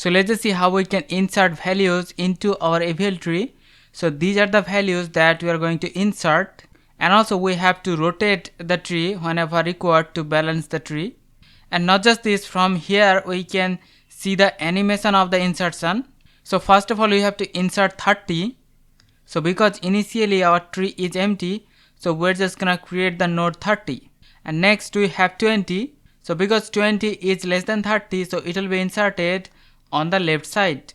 So let's just see how we can insert values into our AVL tree. So these are the values that we are going to insert, and also we have to rotate the tree whenever required to balance the tree. And not just this, from here we can see the animation of the insertion. So first of all we have to insert 30. So because initially our tree is empty, so we're just gonna create the node 30. And next we have 20. So because 20 is less than 30, so it will be inserted on the left side.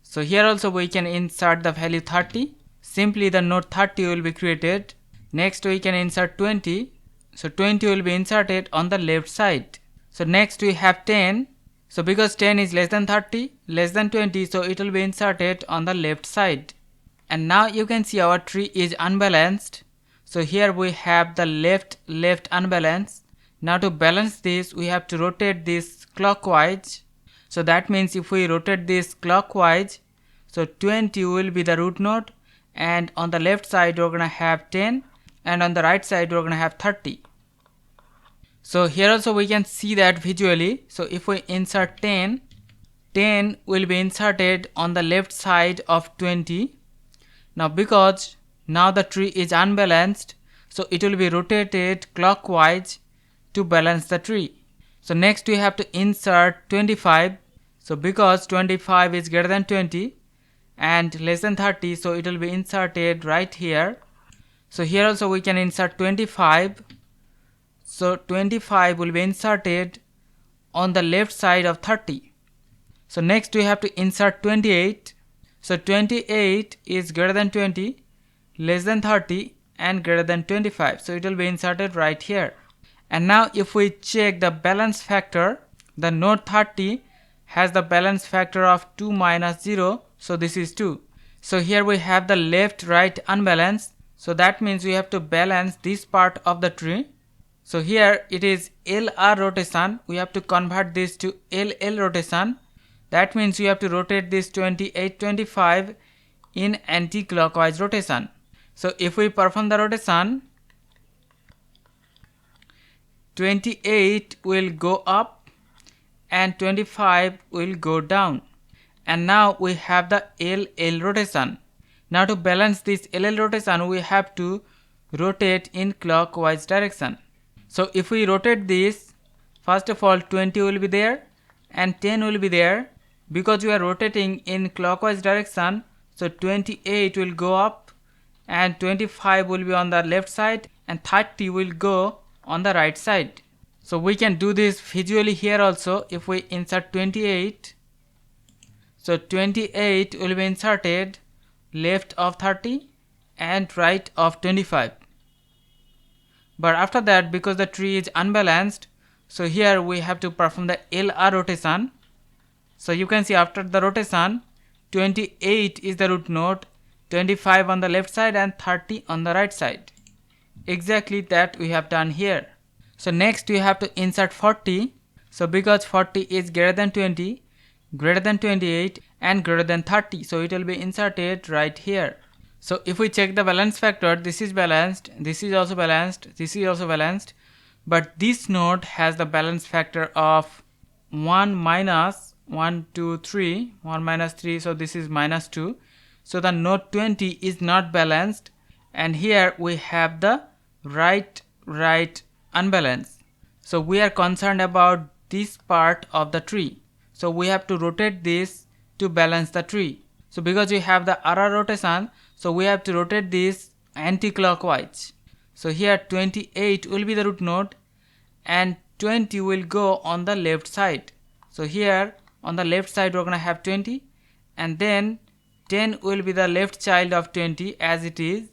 So here also we can insert the value 30. Simply the node 30 will be created. Next we can insert 20. So 20 will be inserted on the left side. So next we have 10. So because 10 is less than 30, less than 20, so it will be inserted on the left side. And now you can see our tree is unbalanced. So here we have the left unbalance. Now to balance this, we have to rotate this clockwise. So that means if we rotate this clockwise, so 20 will be the root node, and on the left side we're gonna have 10, and on the right side we're gonna have 30. So here also we can see that visually. So if we insert 10, 10 will be inserted on the left side of 20. Now because now the tree is unbalanced, so it will be rotated clockwise to balance the tree. So next we have to insert 25. So because 25 is greater than 20 and less than 30, so it will be inserted right here. So here also we can insert 25. So 25 will be inserted on the left side of 30. So next we have to insert 28. So 28 is greater than 20, less than 30 and greater than 25. So it will be inserted right here. And now if we check the balance factor, the node 30 has the balance factor of 2 minus 0. So this is 2. So here we have the left right unbalance. So that means we have to balance this part of the tree. So here it is LR rotation. We have to convert this to LL rotation. That means we have to rotate this 28, 25 in anti-clockwise rotation. So if we perform the rotation, 28 will go up and 25 will go down. And now we have the LL rotation. Now to balance this LL rotation, we have to rotate in clockwise direction. So if we rotate this, first of all 20 will be there and 10 will be there. Because we are rotating in clockwise direction, so 28 will go up and 25 will be on the left side and 30 will go on the right side. So we can do this visually here also. If we insert 28, so 28 will be inserted left of 30 and right of 25. But after that, because the tree is unbalanced, so here we have to perform the LR rotation. So you can see after the rotation, 28 is the root node, 25 on the left side and 30 on the right side. Exactly that we have done here. So next we have to insert 40. So because 40 is greater than 20, greater than 28 and greater than 30, so it will be inserted right here. So if we check the balance factor, this is balanced, this is also balanced, this is also balanced, but this node has the balance factor of 1 minus 1, 2, 3, 1 minus 3, so this is minus 2. So the node 20 is not balanced, and here we have the right unbalance. So we are concerned about this part of the tree. So we have to rotate this to balance the tree. So because we have the RR rotation, so we have to rotate this anti-clockwise. So here 28 will be the root node and 20 will go on the left side. So here on the left side we're gonna have 20 and then 10 will be the left child of 20 as it is.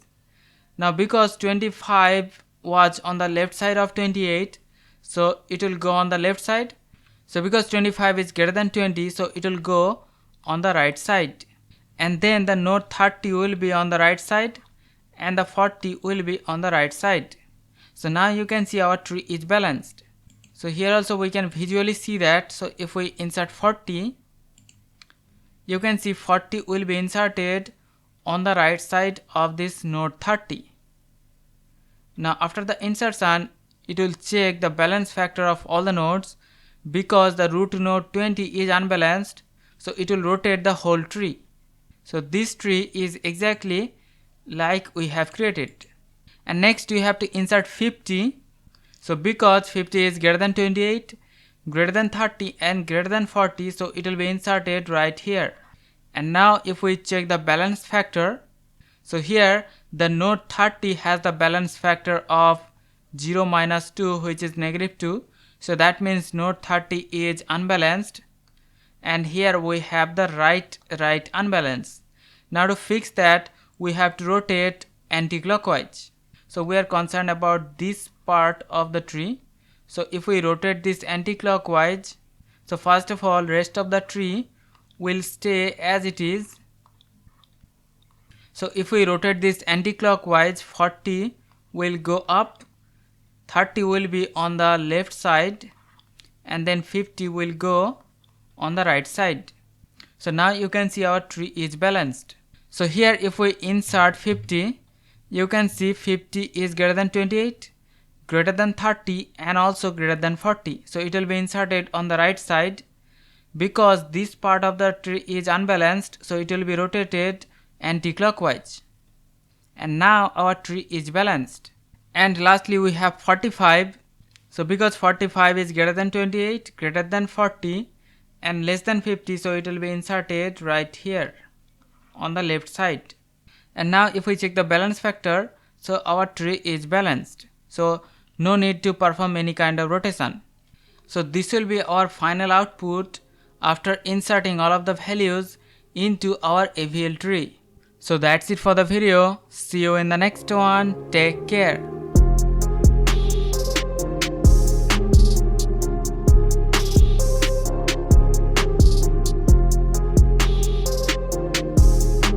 Now because 25 was on the left side of 28, so it will go on the left side. So because 25 is greater than 20, so it will go on the right side. And then the node 30 will be on the right side and the 40 will be on the right side. So now you can see our tree is balanced. So here also we can visually see that. So if we insert 40, you can see 40 will be inserted on the right side of this node 30. Now after the insertion, it will check the balance factor of all the nodes. Because the root node 20 is unbalanced, so it will rotate the whole tree. So this tree is exactly like we have created. And next you have to insert 50. So because 50 is greater than 28, greater than 30 and greater than 40, so it will be inserted right here. And now if we check the balance factor, so here the node 30 has the balance factor of 0 minus 2, which is negative 2. So that means node 30 is unbalanced. And here we have the right unbalance. Now to fix that, we have to rotate anti-clockwise. So we are concerned about this part of the tree. So if we rotate this anti-clockwise, so first of all rest of the tree will stay as it is. So if we rotate this anti-clockwise, 40 will go up, 30 will be on the left side, and then 50 will go on the right side. So now you can see our tree is balanced. So here if we insert 50, you can see 50 is greater than 28, greater than 30 and also greater than 40. So it will be inserted on the right side. Because this part of the tree is unbalanced, so it will be rotated anti-clockwise. And now our tree is balanced. And lastly we have 45. So because 45 is greater than 28, greater than 40 and less than 50, so it will be inserted right here on the left side. And now if we check the balance factor, so our tree is balanced. So no need to perform any kind of rotation. So this will be our final output after inserting all of the values into our AVL tree. So that's it for the video. See you in the next one. Take care.